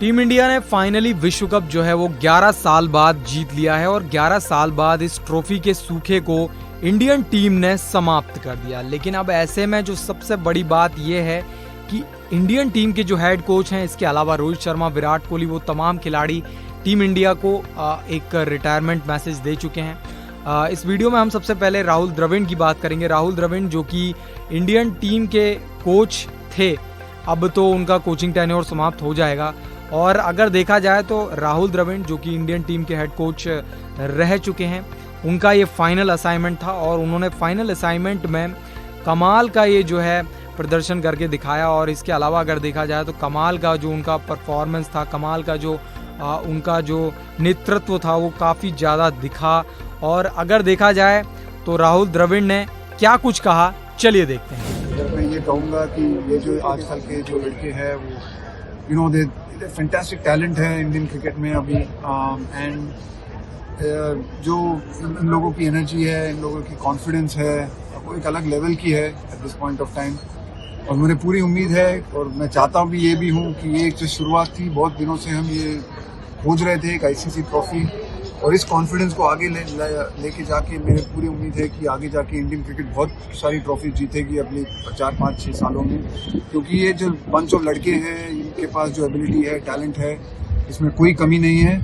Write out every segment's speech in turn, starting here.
Team India ने finally विश्व cup जो है वो 11 साल बाद जीत लिया है और 11 साल बाद इस ट्रॉफी के सूखे को इंडियन टीम ने समाप्त कर दिया। लेकिन अब ऐसे में जो सबसे बड़ी बात यह है कि इंडियन टीम के जो हेड कोच हैं, इसके अलावा रोहित शर्मा, विराट कोहली, वो तमाम खिलाड़ी टीम इंडिया को एक रिटायरमेंट मैसेज दे चुके हैं। इस वीडियो में हम सबसे पहले राहुल द्रविड़ की बात करेंगे। राहुल द्रविड़ जो कि इंडियन टीम के कोच थे, अब तो उनका कोचिंग टेन्योर समाप्त हो जाएगा। और अगर देखा जाए तो राहुल द्रविड़ जो कि इंडियन टीम के हेड कोच रह चुके हैं, उनका ये फाइनल असाइनमेंट था और उन्होंने फाइनल असाइनमेंट में कमाल का ये जो है प्रदर्शन करके दिखाया। और इसके अलावा अगर देखा जाए तो कमाल का जो उनका परफॉर्मेंस था, कमाल का जो उनका जो नेतृत्व था वो काफ़ी ज़्यादा दिखा। और अगर देखा जाए तो राहुल द्रविड़ ने क्या कुछ कहा, चलिए देखते हैं। मैं ये कहूँगा कि ये जो आजकल के जो लड़के हैं वो दे फैंटास्टिक टैलेंट है इंडियन क्रिकेट में अभी। एंड जो इन लोगों की एनर्जी है, इन लोगों की कॉन्फिडेंस है, वो एक अलग लेवल की है at this point of time. और मुझे पूरी उम्मीद है और मैं चाहता भी ये भी हूँ कि ये जो शुरुआत थी, बहुत दिनों से हम ये खोज रहे थे एक आईसीसी ट्रॉफी, और इस कॉन्फिडेंस को आगे लेके जाके मेरी पूरी उम्मीद है कि आगे जाके इंडियन क्रिकेट बहुत सारी ट्रॉफी जीतेगी अपने 4-5-6 सालों में। क्योंकि ये जो बंच ऑफ लड़के हैं, इनके पास जो एबिलिटी है, टैलेंट है, इसमें कोई कमी नहीं है।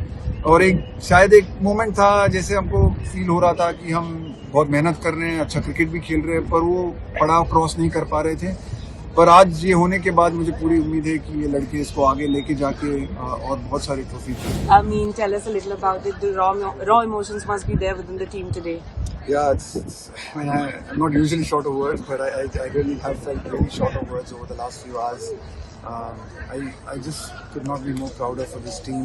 और शायद एक मोमेंट था जैसे हमको फील हो रहा था कि हम बहुत मेहनत कर रहे हैं, अच्छा क्रिकेट भी खेल रहे हैं, पर वो पड़ाव क्रॉस नहीं कर पा रहे थे। पर आज ये होने के बाद मुझे पूरी उम्मीद है कि ये लड़के इसको आगे लेके जाके और बहुत सारी trophy. I mean, tell us a little about it. The raw emotions must be there within the team today. Yeah, I'm not usually short of words, but I really have felt really short of words over the last few hours. I just could not be more prouder for this team.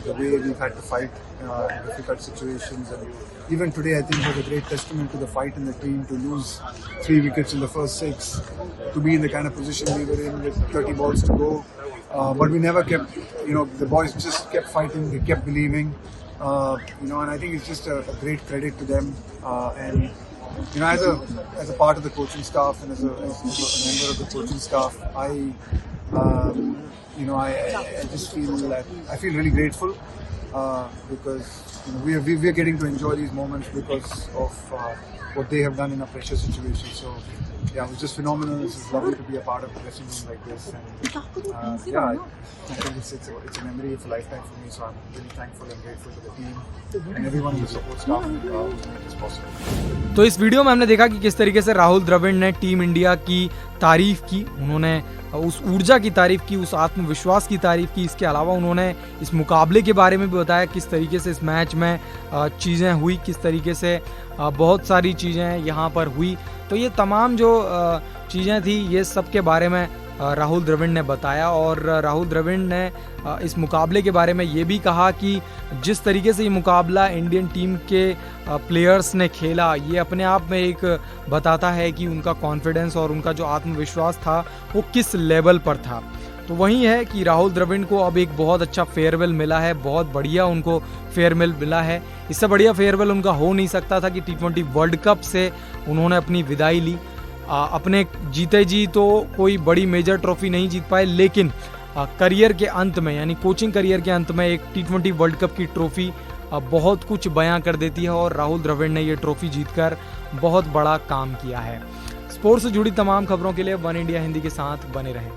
The way we've had to fight in difficult situations, and even today I think was a great testament to the fight in the team to lose 3 wickets in the first 6, to be in the kind of position we were in with 30 balls to go. But we never kept, the boys just kept fighting, they kept believing, and I think it's just a great credit to them. And as a part of the coaching staff and as a member of the coaching staff, I just feel really grateful because we're getting to enjoy these moments because of what they have done in a pressure situation. So yeah, it was just phenomenal. It's lovely to be a part of a dressing room like this, and I think it's a memory of a lifetime for me. So I'm really thankful and grateful to the team and everyone in the support staff who made this possible. तो इस video में हमने देखा कि किस तरीके से राहुल द्रविड़ ने टीम इंडिया की तारीफ की, उन्होंने उस ऊर्जा की तारीफ की, उस आत्मविश्वास की तारीफ की। इसके अलावा उन्होंने इस मुकाबले के बारे में भी बताया किस तरीके से इस मैच में चीज़ें हुई, किस तरीके से बहुत सारी चीज़ें यहाँ पर हुई। तो ये तमाम जो चीज़ें थी, ये सब के बारे में राहुल द्रविड़ ने बताया। और राहुल द्रविड़ ने इस मुकाबले के बारे में ये भी कहा कि जिस तरीके से ये मुकाबला इंडियन टीम के प्लेयर्स ने खेला, ये अपने आप में एक बताता है कि उनका कॉन्फिडेंस और उनका जो आत्मविश्वास था वो किस लेवल पर था। तो वही है कि राहुल द्रविड़ को अब एक बहुत अच्छा फेयरवेल मिला है, बहुत बढ़िया उनको फेयरवेल मिला है। इससे बढ़िया फेयरवेल उनका हो नहीं सकता था कि T20 वर्ल्ड कप से उन्होंने अपनी विदाई ली। अपने जीते जी तो कोई बड़ी मेजर ट्रॉफी नहीं जीत पाए, लेकिन करियर के अंत में, यानी कोचिंग करियर के अंत में, एक T20 वर्ल्ड कप की ट्रॉफी बहुत कुछ बयां कर देती है। और राहुल द्रविड़ ने ये ट्रॉफी जीतकर बहुत बड़ा काम किया है। स्पोर्ट्स से जुड़ी तमाम खबरों के लिए वन इंडिया हिंदी के साथ बने रहें।